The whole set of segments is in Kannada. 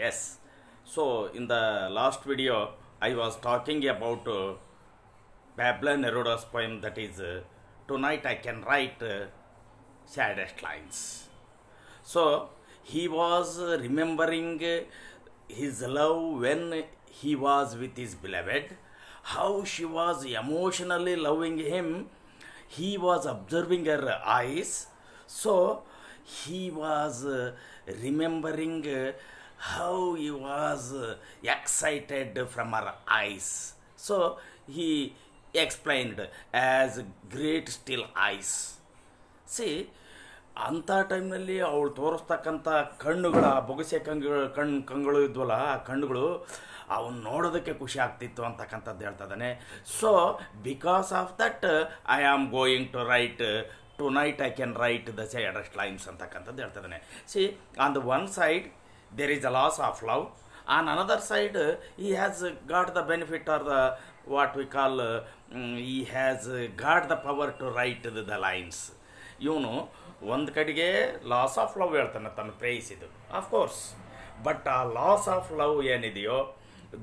Yes. So in the last video, I was talking about Pablo Neruda's poem that is "Tonight I Can Write Saddest Lines." So he was remembering his love when he was with his beloved, how she was emotionally loving him. He was observing her eyes. So he was remembering how he was excited from her eyes. So he explained as great still eyes. C ಅಂಥ ಟೈಮ್ನಲ್ಲಿ ಅವಳು ತೋರಿಸ್ತಕ್ಕಂಥ ಕಣ್ಣುಗಳ ಬೊಗಸೆ ಕಂಗಳು ಇದ್ವಲ್ಲ ಆ ಕಣ್ಣುಗಳು ಅವನು ನೋಡೋದಕ್ಕೆ ಖುಷಿ ಆಗ್ತಿತ್ತು ಅಂತಕ್ಕಂಥದ್ದು ಹೇಳ್ತಾ ಇದ್ದಾನೆ. So because of that I am going to write tonight I can write the saddest lines ಅಂತಕ್ಕಂಥದ್ದು ಹೇಳ್ತಾ ಇದ್ದಾನೆ. See on the one side there is a loss of love, on another side he has got the benefit or the what we call he has got the power to write the lines. ಇವನು ಒಂದು ಕಡೆಗೆ ಲಾಸ್ ಆಫ್ ಲವ್ ಹೇಳ್ತಾನೆ ತನ್ನ ಪ್ರೇಯಿಸಿದ್ದು ಆಫ್ ಕೋರ್ಸ್, ಬಟ್ ಆ ಲಾಸ್ ಆಫ್ ಲವ್ ಏನಿದೆಯೋ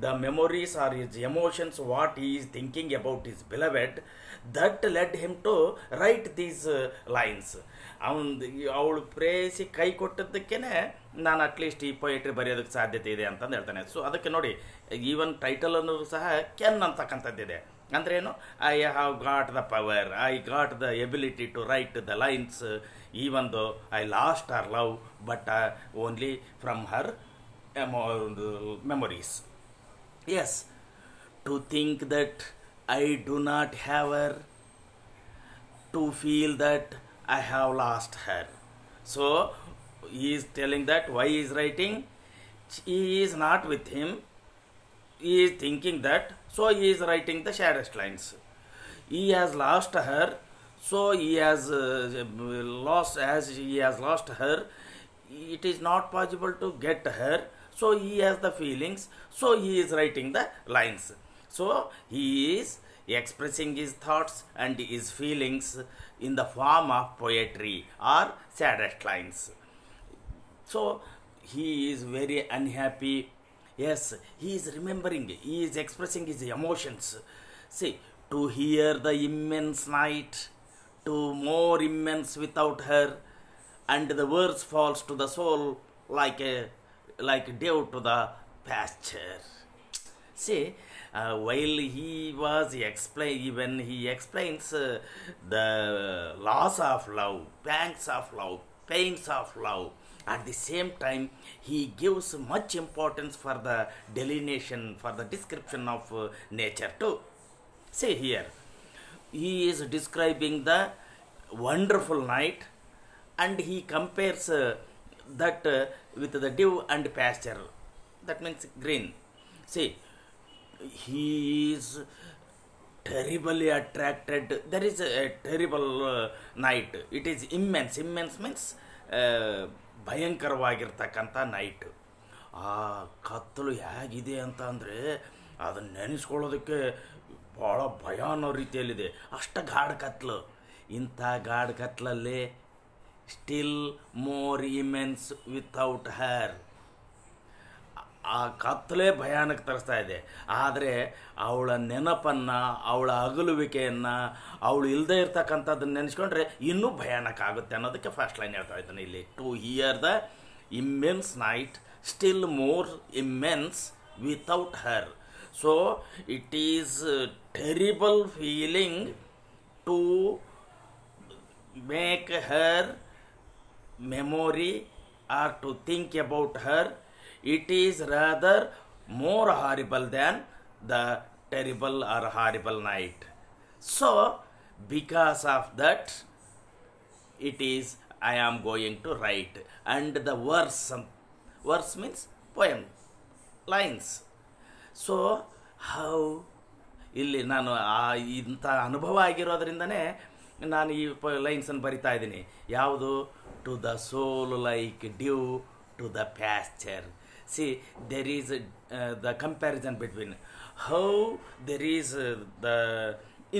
the memories or his emotions, what he is thinking about his beloved, that led him to write these lines. ಅವಳು ಪ್ರೇಯಿಸಿ ಕೈ ಕೊಟ್ಟದ್ದಕ್ಕೇನೆ ನಾನು ಅಟ್ಲೀಸ್ಟ್ ಈ ಪೊಯೆಟ್ರಿ ಬರೆಯೋದಕ್ಕೆ ಸಾಧ್ಯತೆ ಇದೆ ಅಂತಂದು ಹೇಳ್ತಾನೆ. ಸೊ ಅದಕ್ಕೆ ನೋಡಿ ಈವನ್ ಟೈಟಲ್ ಅನ್ನೋದು ಸಹ ಕೆನ್ ಅಂತಕ್ಕಂಥದ್ದಿದೆ. ಅಂದ್ರೇನು, I have got the power, I got the ability to write the lines even though I lost her love but only from her memories. Yes, to think that I do not have her, to feel that I have lost her. So he is telling that why he is writing, he is not with him, he is thinking that, so he is writing the saddest lines. He has lost her, so he has lost, as he has lost her, it is not possible to get her. So he has the feelings, so he is writing the lines. So he is expressing his thoughts and his feelings in the form of poetry or saddest lines. So he is very unhappy. Yes, he is remembering, he is expressing his emotions. See, to hear the immense night, to more immense without her, and the words falls to the soul like dew to the pasture. See, while he was when he explains the loss of love, pangs of love, pains of love, at the same time he gives much importance for the delineation, for the description of nature too. See here, he is describing the wonderful night and he compares that with the dew and pasture, that means green. See, he is terribly attracted. There is a terrible night. It is immense. Immense means ಭಯಂಕರವಾಗಿರ್ತಕ್ಕಂಥ ನೈಟ್. ಆ ಕತ್ತಲು ಹೇಗಿದೆ ಅಂತ ಅಂದರೆ ಅದನ್ನು ನೆನೆಸ್ಕೊಳ್ಳೋದಕ್ಕೆ ಭಾಳ ಭಯ ಅನ್ನೋ ರೀತಿಯಲ್ಲಿದೆ. ಅಷ್ಟು ಗಾಢ ಕತ್ತಲು. ಇಂಥ ಗಾಢ ಕತ್ತಲಲ್ಲಿ ಸ್ಟಿಲ್ ಮೋರ್ ಇಮೆನ್ಸ್ ವಿತೌಟ್ ಹರ್. ಆ ಕತ್ತಲೇ ಭಯಾನಕ ತರಿಸ್ತಾ ಇದೆ. ಆದರೆ ಅವಳ ನೆನಪನ್ನು, ಅವಳ ಅಗಲುವಿಕೆಯನ್ನು, ಅವಳು ಇಲ್ಲದೆ ಇರ್ತಕ್ಕಂಥದ್ದನ್ನು ನೆನೆಸ್ಕೊಂಡ್ರೆ ಇನ್ನೂ ಭಯಾನಕ ಆಗುತ್ತೆ ಅನ್ನೋದಕ್ಕೆ ಫಸ್ಟ್ ಲೈನ್ ಹೇಳ್ತಾ ಇದ್ದಾನೆ ಇಲ್ಲಿ. To hear the immense night still more immense without her. So it is terrible feeling to make her memory or to think about her. It is rather more horrible than the terrible or horrible night. So because of that it is I am going to write. And the verse means poem, lines. So how ಇಲ್ಲಿ ನಾನು ಇಂಥ ಅನುಭವ ಆಗಿರೋದ್ರಿಂದನೇ ನಾನು ಈ ಲೈನ್ಸನ್ನು ಬರಿತಾ ಇದ್ದೀನಿ. ಯಾವುದು? To the soul like dew to the pasture. See, there is the comparison between how there is the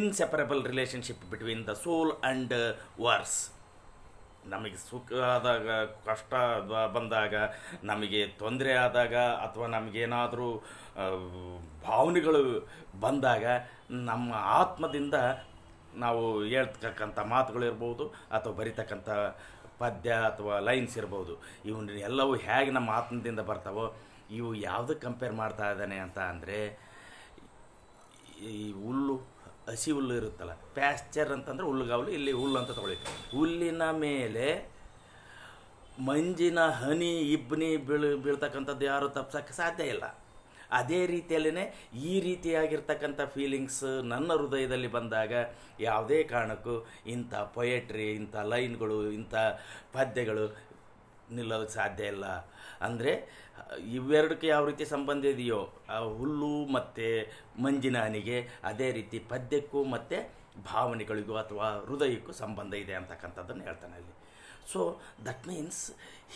inseparable relationship between the soul and verse. ನಮಗೆ ಸುಖ ಆದಾಗ, ಕಷ್ಟ ಬಂದಾಗ, ನಮಗೆ ತೊಂದರೆ ಆದಾಗ, ಅಥವಾ ನಮಗೇನಾದರೂ ಭಾವನೆಗಳು ಬಂದಾಗ ನಮ್ಮ ಆತ್ಮದಿಂದ ನಾವು ಹೇಳ್ತಕ್ಕಂಥ ಮಾತುಗಳಿರ್ಬೋದು ಅಥವಾ ಬರಿತಕ್ಕಂಥ ಪದ್ಯ ಅಥವಾ ಲೈನ್ಸ್ ಇರ್ಬೋದು, ಇವನ್ನ ಎಲ್ಲವೂ ಹೇಗೆ ನಮ್ಮ ಆತ್ಮದಿಂದ ಬರ್ತಾವೋ ಇವು ಯಾವುದಕ್ಕೆ ಕಂಪೇರ್ ಮಾಡ್ತಾ ಇದ್ದಾನೆ ಅಂತ ಅಂದರೆ, ಈ ಹುಲ್ಲು, ಹಸಿ ಹುಲ್ಲು ಇರುತ್ತಲ್ಲ, ಪ್ಯಾಸ್ಚರ್ ಅಂತಂದರೆ ಹುಲ್ಲುಗಾವಲು, ಇಲ್ಲಿ ಹುಲ್ಲು ಅಂತ ತಗೊಳ್ಳಿ. ಹುಲ್ಲಿನ ಮೇಲೆ ಮಂಜಿನ ಹನಿ ಇಬ್ಬನಿ ಬೀಳ್ತಕ್ಕಂಥದ್ದು ಯಾರು ತಪ್ಸೋಕ್ಕೆ ಸಾಧ್ಯ ಇಲ್ಲ. ಅದೇ ರೀತಿಯಲ್ಲೇ ಈ ರೀತಿಯಾಗಿರ್ತಕ್ಕಂಥ ಫೀಲಿಂಗ್ಸ್ ನನ್ನ ಹೃದಯದಲ್ಲಿ ಬಂದಾಗ ಯಾವುದೇ ಕಾರಣಕ್ಕೂ ಇಂಥ ಪೊಯೆಟ್ರಿ, ಇಂಥ ಲೈನ್ಗಳು, ಇಂಥ ಪದ್ಯಗಳು ನಿಲ್ಲೋದಕ್ಕೆ ಸಾಧ್ಯ ಇಲ್ಲ. ಅಂದರೆ ಇವೆರಡಕ್ಕೆ ಯಾವ ರೀತಿ ಸಂಬಂಧ ಇದೆಯೋ ಆ ಹುಲ್ಲು ಮತ್ತು ಮಂಜಿನ ಹನಿಗೆ, ಅದೇ ರೀತಿ ಪದ್ಯಕ್ಕೂ ಮತ್ತು ಭಾವನೆಗಳಿಗೂ ಅಥವಾ ಹೃದಯಕ್ಕೂ ಸಂಬಂಧ ಇದೆ ಅಂತಕ್ಕಂಥದ್ದನ್ನು ಹೇಳ್ತಾನೆ ಅಲ್ಲಿ. So that means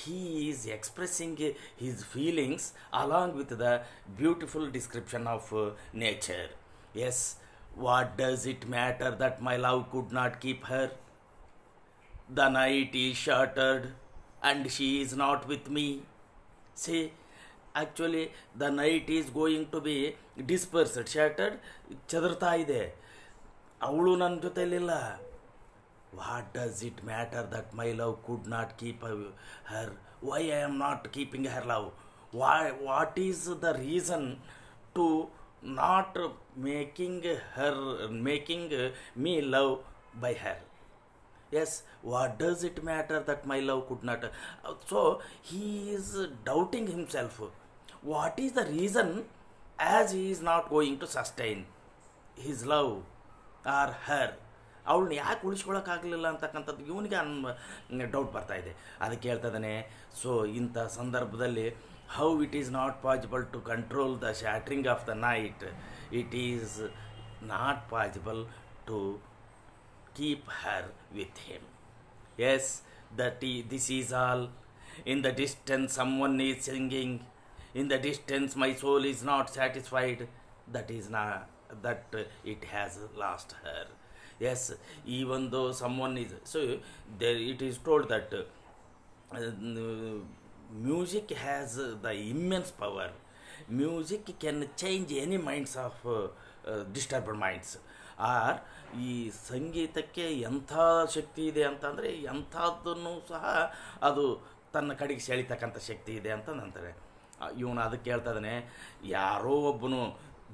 he is expressing his feelings along with the beautiful description of nature. Yes, what does it matter that my love could not keep her? The night is shattered and she is not with me. See, actually the night is going to be dispersed, shattered, ಚದರ್ತಾ ಇದೆ, ಅವಳು ನನ್ನ ಜೊತೆಯಲ್ಲಿಲ್ಲ. What does it matter that my love could not keep her? Why I am not keeping her love? Why? What is the reason to not making me love by her? Yes, what does it matter that my love could not? So he is doubting himself. What is the reason as he is not going to sustain his love or her? ಅವಳನ್ನ ಯಾಕೆ ಉಳಿಸ್ಕೊಳಕ್ಕಾಗಲಿಲ್ಲ ಅಂತಕ್ಕಂಥದ್ದು ಇವನಿಗೆ ಡೌಟ್ ಬರ್ತಾಯಿದೆ. ಅದಕ್ಕೆ ಹೇಳ್ತಾ ಇದ್ದಾನೆ, ಸೊ ಇಂಥ ಸಂದರ್ಭದಲ್ಲಿ how it is not possible to control the shattering of the night, it is not possible to keep her with him. Yes, this is all. In the distance someone is singing, in the distance my soul is not satisfied, that it has lost her. Yes, even though someone is, so there it is told that music has the immense power. Music can change any minds of disturbed minds. ಆರ್ ಈ ಸಂಗೀತಕ್ಕೆ ಎಂಥ ಶಕ್ತಿ ಇದೆ ಅಂತಂದರೆ ಎಂಥದ್ದನ್ನು ಸಹ ಅದು ತನ್ನ ಕಡೆಗೆ ಸೆಳಿತಕ್ಕಂಥ ಶಕ್ತಿ ಇದೆ ಅಂತ ಅಂತಾರೆ. ಇವನು ಅದಕ್ಕೆ ಹೇಳ್ತಾ ಇದ್ದಾನೆ, ಯಾರೋ ಒಬ್ಬನು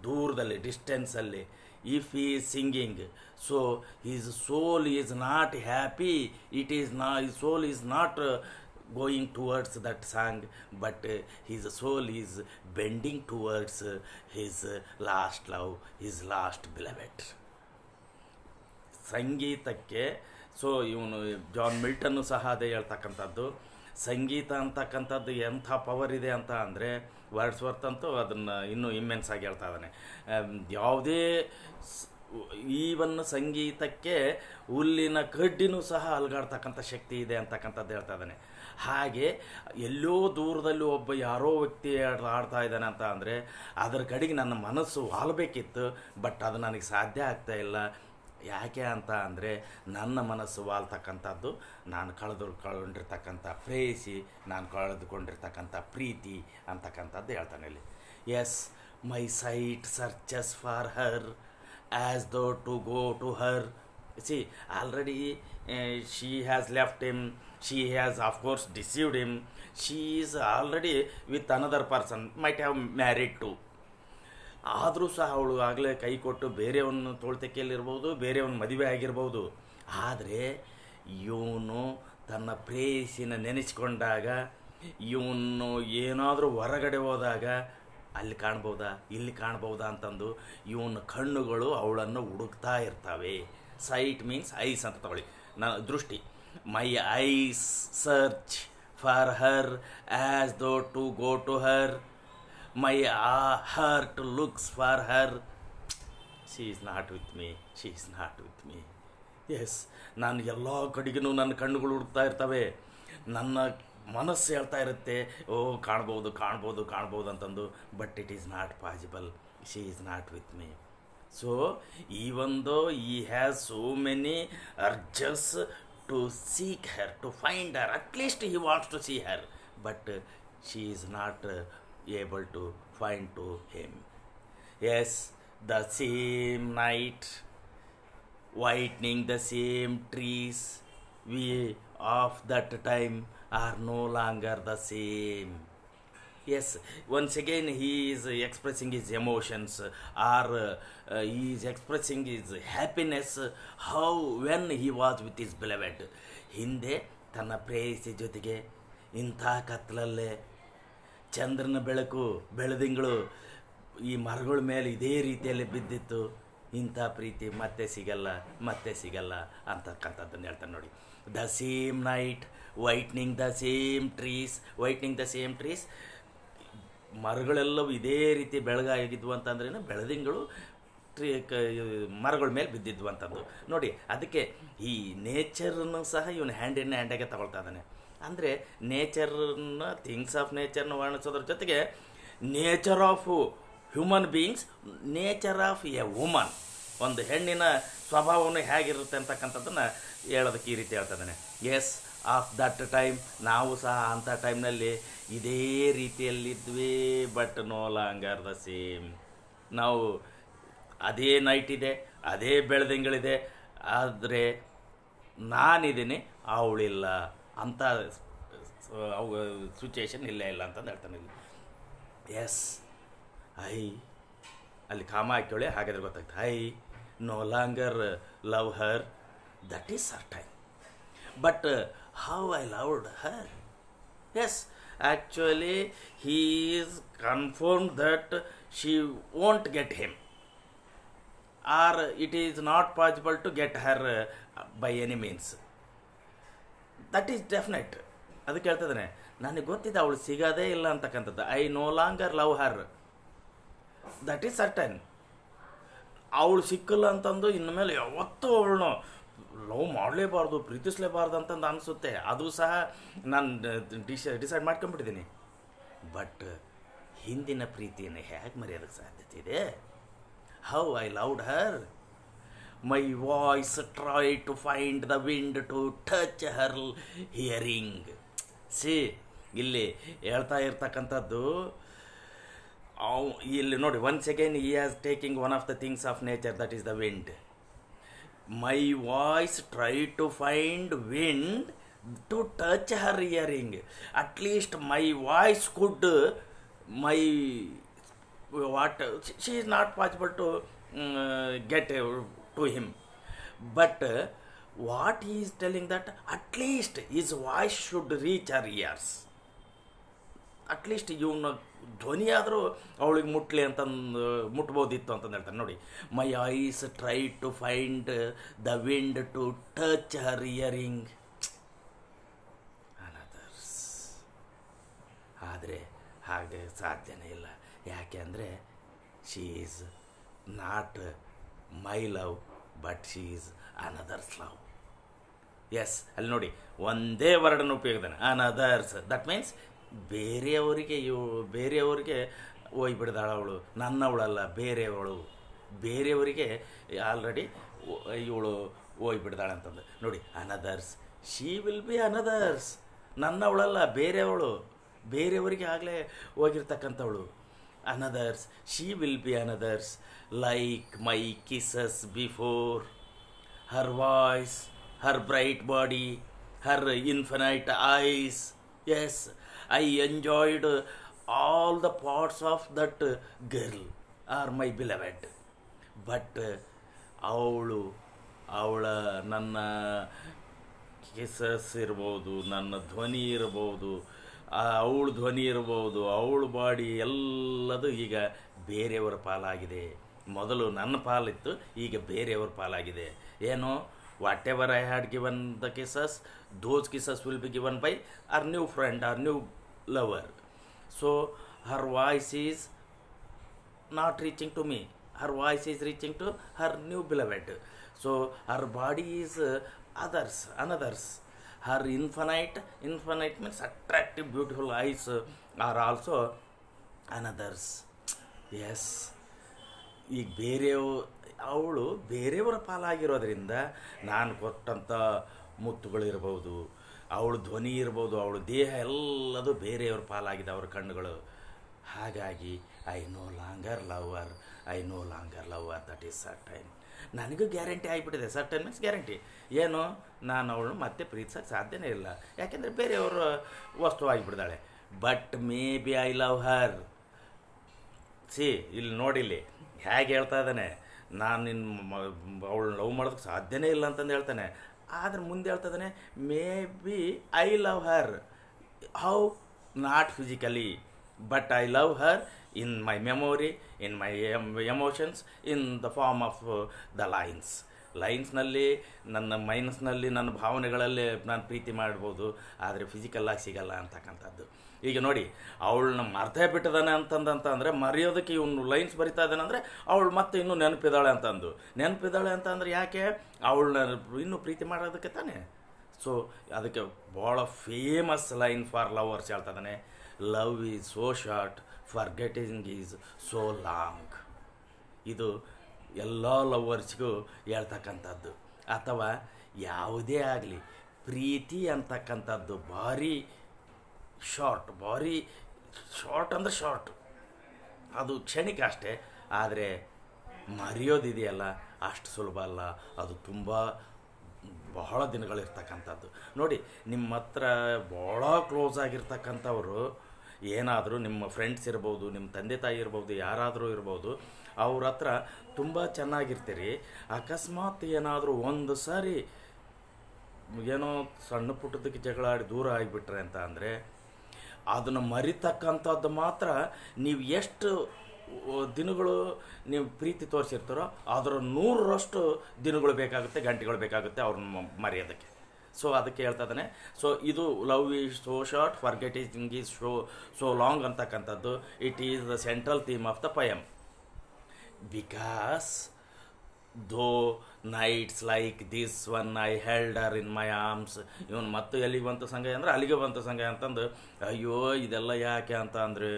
ದೂರದಲ್ಲಿ, ಡಿಸ್ಟೆನ್ಸಲ್ಲಿ, if he is singing, so his soul is not happy, his soul is not going towards that song, but his soul is bending towards his last love, his last beloved. ಸಂಗೀತಕ್ಕೆ, ಸೊ ಇವನು ಜಾನ್ ಮಿಲ್ಟನ್ನು ಸಹ ಅದೇ ಹೇಳ್ತಕ್ಕಂಥದ್ದು, ಸಂಗೀತ ಅಂತಕ್ಕಂಥದ್ದು ಎಂಥ ಪವರ್ ಇದೆ ಅಂತ ಅಂದರೆ, ವರ್ಡ್ಸ್ವರ್ತ್ ಅಂತೂ ಅದನ್ನು ಇನ್ನೂ ಇಮ್ಮೆನ್ಸ್ ಆಗಿ ಹೇಳ್ತಾ ಇದ್ದಾನೆ. ಯಾವುದೇ ಈವನ್ ಸಂಗೀತಕ್ಕೆ ಹುಲ್ಲಿನ ಕಡ್ಡಿನೂ ಸಹ ಅಲ್ಗಾಡ್ತಕ್ಕಂಥ ಶಕ್ತಿ ಇದೆ ಅಂತಕ್ಕಂಥದ್ದು ಹೇಳ್ತಾ ಇದ್ದಾನೆ. ಹಾಗೆ ಎಲ್ಲೋ ದೂರದಲ್ಲಿ ಒಬ್ಬ ಯಾರೋ ವ್ಯಕ್ತಿ ಆಡ್ತಾ ಇದ್ದಾನೆ ಅಂತ ಅಂದರೆ ಅದರ ಕಡೆಗೆ ನನ್ನ ಮನಸ್ಸು ವಾಲ್ಬೇಕಿತ್ತು, ಬಟ್ ಅದು ನನಗೆ ಸಾಧ್ಯ ಆಗ್ತಾ ಇಲ್ಲ. ಯಾಕೆ ಅಂತ ಅಂದರೆ ನನ್ನ ಮನಸ್ಸು ವಾಲ್ತಕ್ಕಂಥದ್ದು ನಾನು ಕಳೆದುಕೊಂಡಿರ್ತಕ್ಕಂಥ ಪ್ರೇಯಸಿ, ನಾನು ಕಳೆದುಕೊಂಡಿರ್ತಕ್ಕಂಥ ಪ್ರೀತಿ ಅಂತಕ್ಕಂಥದ್ದು ಹೇಳ್ತಾನೆ ಇಲ್ಲಿ. Yes, my sight searches for her as though to go to her. See, already she has left him, she has of course deceived him, she is already with another person, might have married to. ಆದರೂ ಸಹ ಅವಳು ಆಗಲೇ ಕೈ ಕೊಟ್ಟು ಬೇರೆಯವನ್ನ ತೋಳ್ತಕ್ಕೆಯಲ್ಲಿರ್ಬೋದು, ಬೇರೆಯವನ್ನ ಮದುವೆ ಆಗಿರ್ಬೋದು. ಆದರೆ ಇವನು ತನ್ನ ಪ್ರೇಯಸಿನ ನೆನೆಸ್ಕೊಂಡಾಗ, ಇವನು ಏನಾದರೂ ಹೊರಗಡೆ ಹೋದಾಗ ಅಲ್ಲಿ ಕಾಣ್ಬೋದಾ, ಇಲ್ಲಿ ಕಾಣ್ಬೋದಾ ಅಂತಂದು ಇವನ ಕಣ್ಣುಗಳು ಅವಳನ್ನು ಹುಡುಕ್ತಾ ಇರ್ತವೆ. ಸೈಟ್ ಮೀನ್ಸ್ ಐಸ್ ಅಂತ ತಗೊಳ್ಳಿ, ದೃಷ್ಟಿ. My eyes search for her as though to go to her. My heart looks for her. She is not with me. She is not with me. Yes, ನಾನು ಎಲ್ಲ ಕಡೆಗೂ ನನ್ನ ಕಣ್ಣುಗಳು ಹುಡುಕ್ತಾ ಇರ್ತವೆ, ನನ್ನ ಮನಸ್ಸು ಹೇಳ್ತಾ ಇರುತ್ತೆ, ಓ ಕಾಣ್ಬೋದು ಕಾಣ್ಬೋದು ಕಾಣ್ಬೋದು ಅಂತಂದು, but it is not possible. She is not with me. So even though he has so many urges to seek her, to find her. At least he wants to see her, but she is not able to find to him. Yes, the same night, whitening the same trees, we of that time are no longer the same. Yes, once again he is expressing his emotions, or he is expressing his happiness, how when he was with his beloved. ಹಿಂದೆ ತನ್ನ ಪ್ರೇಯಸಿ ಜೊತೆಗೆ ಇಂಥ ಕತ್ತಲಲ್ಲೇ ಚಂದ್ರನ ಬೆಳಕು ಬೆಳದಿಂಗಳು ಈ ಮರಗಳ ಮೇಲೆ ಇದೇ ರೀತಿಯಲ್ಲಿ ಬಿದ್ದಿತ್ತು. ಇಂಥ ಪ್ರೀತಿ ಮತ್ತೆ ಸಿಗಲ್ಲ ಅಂತಕ್ಕಂಥದ್ದನ್ನು ಹೇಳ್ತಾನೆ ನೋಡಿ. The same night whitening the same trees, ಮರಗಳೆಲ್ಲವೂ ಇದೇ ರೀತಿ ಬೆಳಗಾಗಿದ್ವು ಅಂತಂದ್ರೇನು, ಬೆಳದಿಂಗಳು ಮರಗಳ ಮೇಲೆ ಬಿದ್ದಿದ್ವು ಅಂತಂದು ನೋಡಿ. ಅದಕ್ಕೆ ಈ ನೇಚರನ್ನು ಸಹ ಇವನು ಹ್ಯಾಂಡ್ ಇನ್ ಹ್ಯಾಂಡಾಗೆ ತಗೊಳ್ತಾ ಇದ್ದಾನೆ. ಅಂದರೆ ನೇಚರ್ನ, ಥಿಂಗ್ಸ್ ಆಫ್ ನೇಚರ್ನ ವರ್ಣಿಸೋದ್ರ ಜೊತೆಗೆ nature of human beings, nature of A woman, ಒಂದು ಹೆಣ್ಣಿನ ಸ್ವಭಾವವನ್ನು ಹೇಗಿರುತ್ತೆ ಅಂತಕ್ಕಂಥದ್ದನ್ನು ಹೇಳೋದಕ್ಕೆ ಈ ರೀತಿ ಹೇಳ್ತಾ ಇದ್ದಾನೆ. ಎಸ್, ಆಫ್ ದಟ್ ಟೈಮ್, ನಾವು ಸಹ ಅಂಥ ಟೈಮ್ನಲ್ಲಿ ಇದೇ ರೀತಿಯಲ್ಲಿದ್ವಿ, but no longer the same. ನಾವು ಅದೇ ನೈಟ್ ಇದೆ, ಅದೇ ಬೆಳದಿಂಗಳಿದೆ, ಆದರೆ ನಾನಿದ್ದೀನಿ, ಅವಳಿಲ್ಲ ಅಂತ ಸಿಚುಯೇಷನ್ ಇಲ್ಲ ಅಂತಂದು ಹೇಳ್ತಾನೆ ಇಲ್ಲಿ. ಎಸ್, ಅಲ್ಲಿ ಕಾಮ ಹಾಕ್ಯೊಳೆ, ಹಾಗಾದ್ರೆ ಗೊತ್ತಾಗ್ತದೆ. I know longer love Har, that is certain, but how I loved her. Yes, actually he is confirmed that she won't get him, or it is not possible to get her by any means. That is definite. ಅದಕ್ಕೆ ಹೇಳ್ತಿದ್ದಾನೆ, ನನಗೆ ಗೊತ್ತಿದೆ ಅವಳು ಸಿಗೋದೇ ಇಲ್ಲ ಅಂತಕ್ಕಂಥದ್ದು. I know longer love Har, that is certain. ಅವಳು ಸಿಕ್ಕಲ್ಲ ಅಂತಂದು ಇನ್ನು ಮೇಲೆ ಯಾವತ್ತೂ ಅವಳನ್ನು ಲವ್ ಮಾಡಲೇಬಾರ್ದು, ಪ್ರೀತಿಸಲೇಬಾರ್ದು ಅಂತಂದು ಅನಿಸುತ್ತೆ. ಅದು ಸಹ ನಾನು ಡಿಸೈಡ್ ಮಾಡ್ಕೊಂಡ್ಬಿಟ್ಟಿದ್ದೀನಿ. ಬಟ್ ಹಿಂದಿನ ಪ್ರೀತಿಯನ್ನು ಹೇಗೆ ಮರೆಯೋದಕ್ಕೆ ಸಾಧ್ಯತೆ ಇದೆ? How I loved her, my voice try to find the wind to touch her hearing. See, ಇಲ್ಲಿ ಹೇಳ್ತಾ ಇರ್ತಕ್ಕಂಥದ್ದು ಇಲ್ಲಿ ನೋಡಿ. Once again he is taking one of the things of nature, that is the wind. My voice tried to find wind to touch her hearing. At least my voice could, she is not possible to get to him. But what he is telling, that at least his voice should reach her ears. At least ಇವನ ಧ್ವನಿ ಆದರೂ ಅವಳಿಗೆ ಮುಟ್ಲಿ ಅಂತಂದು ಮುಟ್ಬೋದಿತ್ತು ಅಂತಂದು ಹೇಳ್ತಾನೆ ನೋಡಿ. My eyes try to find the wind to touch her hearing another's. ಆದರೆ ಹಾಗೆ ಸಾಧ್ಯನೇ ಇಲ್ಲ. ಯಾಕೆ ಅಂದರೆ she is not my love, but she is another's love. Yes, ಅಲ್ಲಿ ನೋಡಿ ಒಂದೇ ವರ್ಡನ್ನು ಉಪಯೋಗಿದ್ದಾನೆ, ಅನದರ್ಸ್. ದಟ್ ಮೀನ್ಸ್ ಬೇರೆಯವರಿಗೆ ಹೋಗ್ಬಿಡ್ದಾಳ ಅವಳು, ನನ್ನವಳಲ್ಲ, ಬೇರೆಯವರಿಗೆ ಆಲ್ರೆಡಿ ಇವಳು ಹೋಗ್ಬಿಡ್ದಾಳೆ ಅಂತಂದು ನೋಡಿ. Another's, she will be another's, ನನ್ನವಳಲ್ಲ, ಬೇರೆಯವರಿಗೆ ಆಗಲೇ ಹೋಗಿರ್ತಕ್ಕಂಥವಳು. Another's, she will be another's, like my kisses before, her voice, her bright body, her infinite eyes. Yes, I enjoyed all the parts of that girl or my beloved. But ಅವಳ ನನ್ನ ಕಿಸಸ್ ಇರ್ಬೋದು, ನನ್ನ ಧ್ವನಿ ಇರ್ಬೋದು, ಅವಳ ಧ್ವನಿ ಇರ್ಬೋದು, ಅವಳ ಬಾಡಿ ಎಲ್ಲದು ಈಗ ಬೇರೆಯವರ ಪಾಲಾಗಿದೆ. ಮೊದಲು ನನ್ನ ಪಾಲಿತ್ತು, ಈಗ ಬೇರೆಯವರ ಪಾಲಾಗಿದೆ. ಏನು, whatever I had given the kisses, those kisses will be given by our new friend, our new lover. So her voice is not reaching to me, her voice is reaching to her new beloved. So her body is another's. Her infinite means attractive, beautiful eyes are also another's. Yes, ಈಗ ಅವಳು ಬೇರೆಯವರ ಪಾಲಾಗಿರೋದ್ರಿಂದ ನಾನು ಕೊಟ್ಟಂಥ ಮುತ್ತುಗಳಿರ್ಬೋದು, ಅವಳ ಧ್ವನಿ ಇರ್ಬೋದು, ಅವಳ ದೇಹ ಎಲ್ಲದು ಬೇರೆಯವ್ರ ಪಾಲಾಗಿದೆ ಅವ್ರ ಕಣ್ಣುಗಳು. ಹಾಗಾಗಿ I know longer love her that is certain. ನನಗೂ ಗ್ಯಾರಂಟಿ ಆಗಿಬಿಟ್ಟಿದೆ. Certain means guarantee. ಏನು, ನಾನು ಅವಳು ಮತ್ತೆ ಪ್ರೀತಿಸೋಕ್ಕೆ ಸಾಧ್ಯನೇ ಇಲ್ಲ, ಯಾಕೆಂದರೆ ಬೇರೆಯವರು ವಸ್ತು ಆಗಿಬಿಡ್ತಾಳೆ. But maybe I love her. ಇಲ್ಲಿ ನೋಡಿಲ್ಲಿ ಹೇಗೆ ಹೇಳ್ತಾ ಇದ್ದಾನೆ, ನಾನು ನಿನ್ನ ಅವಳು ಲವ್ ಮಾಡೋದಕ್ಕೆ ಸಾಧ್ಯನೇ ಇಲ್ಲ ಅಂತಂದು ಹೇಳ್ತಾನೆ. ಆದರೆ ಮುಂದೆ ಹೇಳ್ತಾ ಇದ್ದಾನೆ maybe I love her. How? Not physically, but I love her in my memory, in my emotions, in the form of the ಲೈನ್ಸ್ನಲ್ಲಿ, ನನ್ನ ಮೈನಸ್ನಲ್ಲಿ, ನನ್ನ ಭಾವನೆಗಳಲ್ಲಿ ನಾನು ಪ್ರೀತಿ ಮಾಡ್ಬೋದು, ಆದರೆ ಫಿಸಿಕಲ್ಲಾಗಿ ಸಿಗಲ್ಲ ಅಂತಕ್ಕಂಥದ್ದು. ಈಗ ನೋಡಿ, ಅವಳನ್ನ ಮರ್ತೇ ಬಿಟ್ಟಿದ್ದಾನೆ ಅಂತಂದ್ರೆ ಮರೆಯೋದಕ್ಕೆ ಇವನು ಲೈನ್ಸ್ ಬರಿತಾ ಇದ್ದಾನೆ ಅಂದರೆ ಅವಳು ಮತ್ತೆ ಇನ್ನೂ ನೆನಪಿದ್ದಾಳೆ ಅಂತಂದರೆ ಯಾಕೆ, ಅವಳನ್ನ ಇನ್ನೂ ಪ್ರೀತಿ ಮಾಡೋದಕ್ಕೆ ತಾನೆ. ಸೊ ಅದಕ್ಕೆ ಭಾಳ ಫೇಮಸ್ ಲೈನ್ ಫಾರ್ ಲವರ್ಸ್ ಹೇಳ್ತಾ ಇದ್ದಾನೆ, love is so short, forgetting is so long. ಇದು ಎಲ್ಲ ಲವರ್ಸ್ಗೂ ಹೇಳ್ತಕ್ಕಂಥದ್ದು. ಅಥವಾ ಯಾವುದೇ ಆಗಲಿ ಪ್ರೀತಿ ಅಂತಕ್ಕಂಥದ್ದು ಭಾರಿ ಶಾರ್ಟ್ ಅಂದರೆ ಶಾರ್ಟ್, ಅದು ಕ್ಷಣಿಕ ಅಷ್ಟೇ. ಆದರೆ ಮರೆಯೋದಿದೆಯಲ್ಲ ಅಷ್ಟು ಸುಲಭ ಅಲ್ಲ, ಅದು ತುಂಬ ಬಹಳ ದಿನಗಳಿರ್ತಕ್ಕಂಥದ್ದು. ನೋಡಿ, ನಿಮ್ಮ ಹತ್ರ ಭಾಳ ಕ್ಲೋಸ್ ಆಗಿರ್ತಕ್ಕಂಥವ್ರು ಏನಾದರೂ ನಿಮ್ಮ ಫ್ರೆಂಡ್ಸ್ ಇರ್ಬೋದು, ನಿಮ್ಮ ತಂದೆ ತಾಯಿ ಇರ್ಬೋದು, ಯಾರಾದರೂ ಇರ್ಬೋದು, ಅವ್ರ ಹತ್ರ ತುಂಬ ಚೆನ್ನಾಗಿರ್ತೀರಿ. ಅಕಸ್ಮಾತ್ ಏನಾದರೂ ಒಂದು ಸಾರಿ ಏನೋ ಸಣ್ಣ ಪುಟ್ಟದಕ್ಕೆ ಜಗಳ ಆಡಿ ದೂರ ಆಗಿಬಿಟ್ರೆ ಅಂತ ಅಂದರೆ ಅದನ್ನು ಮರಿತಕ್ಕಂಥದ್ದು ಮಾತ್ರ ನೀವು ಎಷ್ಟು ದಿನಗಳು ನೀವು ಪ್ರೀತಿ ತೋರಿಸಿರ್ತಾರೋ ಅದರ 100ರಷ್ಟು ದಿನಗಳು ಬೇಕಾಗುತ್ತೆ, ಗಂಟೆಗಳು ಬೇಕಾಗುತ್ತೆ ಅವ್ರನ್ನ ಮರೆಯೋದಕ್ಕೆ. ಸೊ ಅದಕ್ಕೆ ಹೇಳ್ತಾ ಇದ್ದಾನೆ. ಸೊ ಇದು love is so short, forgetting is so long ಅಂತಕ್ಕಂಥದ್ದು. It is the central theme of the poem. Because though nights like this one I held her in my arms. ಇವನು ಮತ್ತು ಎಲ್ಲಿಗೆ ಬಂತು ಸಂಗಯ ಅಂದರೆ ಅಲ್ಲಿಗೆ ಬಂತು ಸಂಗಯ ಅಂತಂದು, ಅಯ್ಯೋ ಇದೆಲ್ಲ ಯಾಕೆ ಅಂತ ಅಂದರೆ,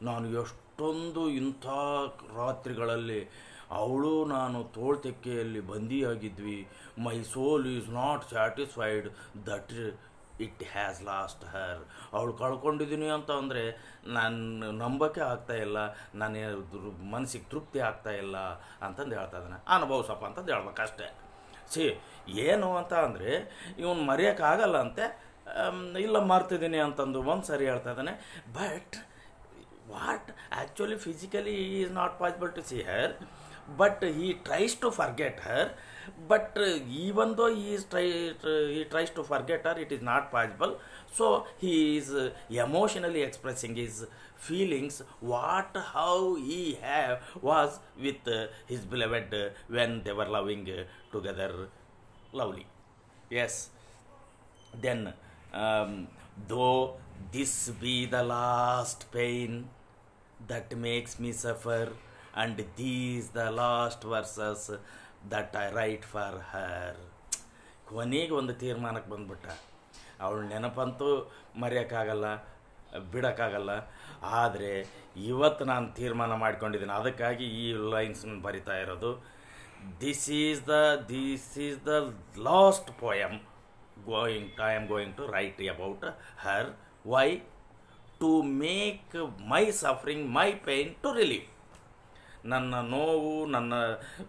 ನಾನು ಎಷ್ಟೊಂದು ಇಂಥ ರಾತ್ರಿಗಳಲ್ಲಿ ಅವಳು ನಾನು ತೋಳ್ತೆಕ್ಕೆಯಲ್ಲಿ ಬಂದಿಯಾಗಿದ್ವಿ. My soul is not satisfied that it has lost her. ಅವಳು ಕಳ್ಕೊಂಡಿದ್ದೀನಿ ಅಂತ ಅಂದರೆ ನಾನು ನಂಬಕ್ಕೆ ಆಗ್ತಾಯಿಲ್ಲ, ನಾನು ಮನಸ್ಸಿಗೆ ತೃಪ್ತಿ ಆಗ್ತಾಯಿಲ್ಲ ಅಂತಂದು ಹೇಳ್ತಾ ಇದ್ದಾನೆ. ಅನುಭವಿಸಪ್ಪ ಅಂತಂದು ಹೇಳ್ಬೇಕಷ್ಟೆ. ಏನು ಅಂತ ಅಂದರೆ ಇವನು ಮರೆಯೋಕ್ಕಾಗಲ್ಲ ಅಂತೆ, ಇಲ್ಲ ಮರ್ತಿದ್ದೀನಿ ಅಂತಂದು ಒಂದು ಸರಿ ಹೇಳ್ತಾ ಇದ್ದಾನೆ. But what actually physically is not possible to see her, but he tries to forget her, but even though he tries to forget her, it is not possible. So he is emotionally expressing his feelings, how he was with his beloved when they were loving together lovely. Yes, then though this be the last pain that makes me suffer, and these the last verses that I write for her. ಕೊನೆಗೆ ಒಂದು ತೀರ್ಮಾನಕ್ಕೆ ಬಂದ್ಬಿಟ್ಟ. ಅವಳ ನೆನಪಂತೂ ಮರೆಯೋಕ್ಕಾಗಲ್ಲ, ಬಿಡೋಕ್ಕಾಗಲ್ಲ. ಆದರೆ ಇವತ್ತು ನಾನು ತೀರ್ಮಾನ ಮಾಡ್ಕೊಂಡಿದ್ದೀನಿ, ಅದಕ್ಕಾಗಿ ಈ ಲೈನ್ಸನ್ನು ಬರಿತಾ ಇರೋದು. This is the last poem I am going to write about her. Why? To make my suffering, my pain to relieve. ನನ್ನ ನೋವು, ನನ್ನ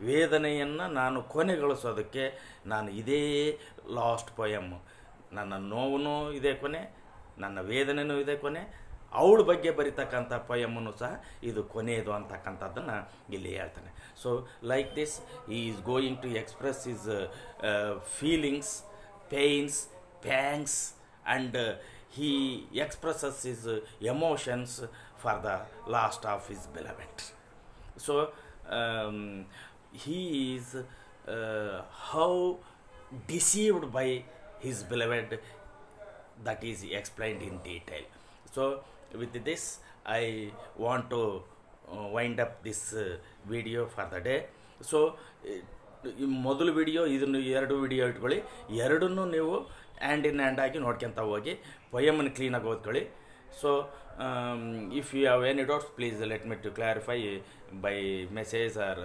ವೇದನೆಯನ್ನು ನಾನು ಕೊನೆಗೊಳಿಸೋದಕ್ಕೆ ನಾನು ಇದೇ ಲಾಸ್ಟ್ ಪೊಯಮ್ಮು. ನನ್ನ ನೋವು ಇದೇ ಕೊನೆ, ನನ್ನ ವೇದನೆಯೂ ಇದೇ ಕೊನೆ, ಅವಳ ಬಗ್ಗೆ ಬರಿತಕ್ಕಂಥ ಪೊಯಮ್ಮನ್ನು ಸಹ ಇದು ಕೊನೆಯದು ಅಂತಕ್ಕಂಥದ್ದನ್ನು ಇಲ್ಲಿ ಹೇಳ್ತಾನೆ. So like this he is going to express his feelings, pains, pangs, and he expresses his emotions for the last of his beloved. So he is how deceived by his beloved, that is explained in detail. So with this I want to wind up this video for the day. So ಮೊದಲು ವಿಡಿಯೋ, ಇದನ್ನು 2 ವಿಡಿಯೋ ಇಟ್ಕೊಳ್ಳಿ, ಎರಡನ್ನೂ ನೀವು ಹ್ಯಾಂಡ್ ಇನ್ ಹ್ಯಾಂಡ್ ಆಗಿ ನೋಡ್ಕೊತ ಹೋಗಿ ಪೊಯಮನ್ನು ಕ್ಲೀನಾಗಿ ಓದ್ಕೊಳ್ಳಿ. So if you have any doubts please let me to clarify by message or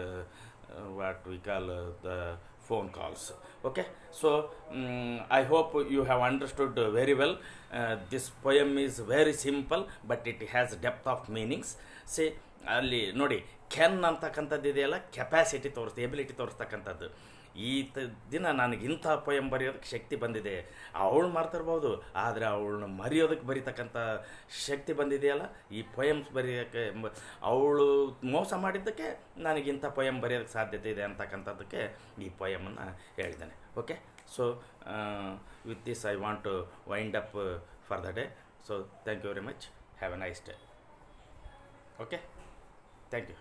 what we call the phone calls. Okay, so I hope you have understood very well. This poem is very simple, but it has depth of meanings. See, ಅಲ್ಲಿ ನೋಡಿ, ಕೆನ್ ಅಂತಕ್ಕಂಥದ್ದು ಇದೆಯಲ್ಲ, ಕೆಪಾಸಿಟಿ ತೋರಿಸ್ತೆ, ಎಬಿಲಿಟಿ ತೋರಿಸ್ತಕ್ಕಂಥದ್ದು. ದಿನ ನನಗೆ ಇಂಥ ಪೊಯಮ್ ಬರೆಯೋದಕ್ಕೆ ಶಕ್ತಿ ಬಂದಿದೆ. ಅವಳು ಮಾಡ್ತಿರ್ಬೋದು, ಆದರೆ ಅವಳನ್ನ ಮರೆಯೋದಕ್ಕೆ ಬರೀತಕ್ಕಂಥ ಶಕ್ತಿ ಬಂದಿದೆಯಲ್ಲ, ಈ ಪೊಯಮ್ಸ್ ಬರೆಯೋಕ್ಕೆ, ಅವಳು ಮೋಸ ಮಾಡಿದ್ದಕ್ಕೆ ನನಗಿಂಥ ಪೊಯಮ್ ಬರೆಯೋದಕ್ಕೆ ಸಾಧ್ಯತೆ ಇದೆ ಅಂತಕ್ಕಂಥದ್ದಕ್ಕೆ ಈ ಪೊಯಮನ್ನು ಹೇಳಿದ್ದೇನೆ. Okay, so with this I want to wind up for the day. So thank you very much. Have a nice day. Okay, thank you.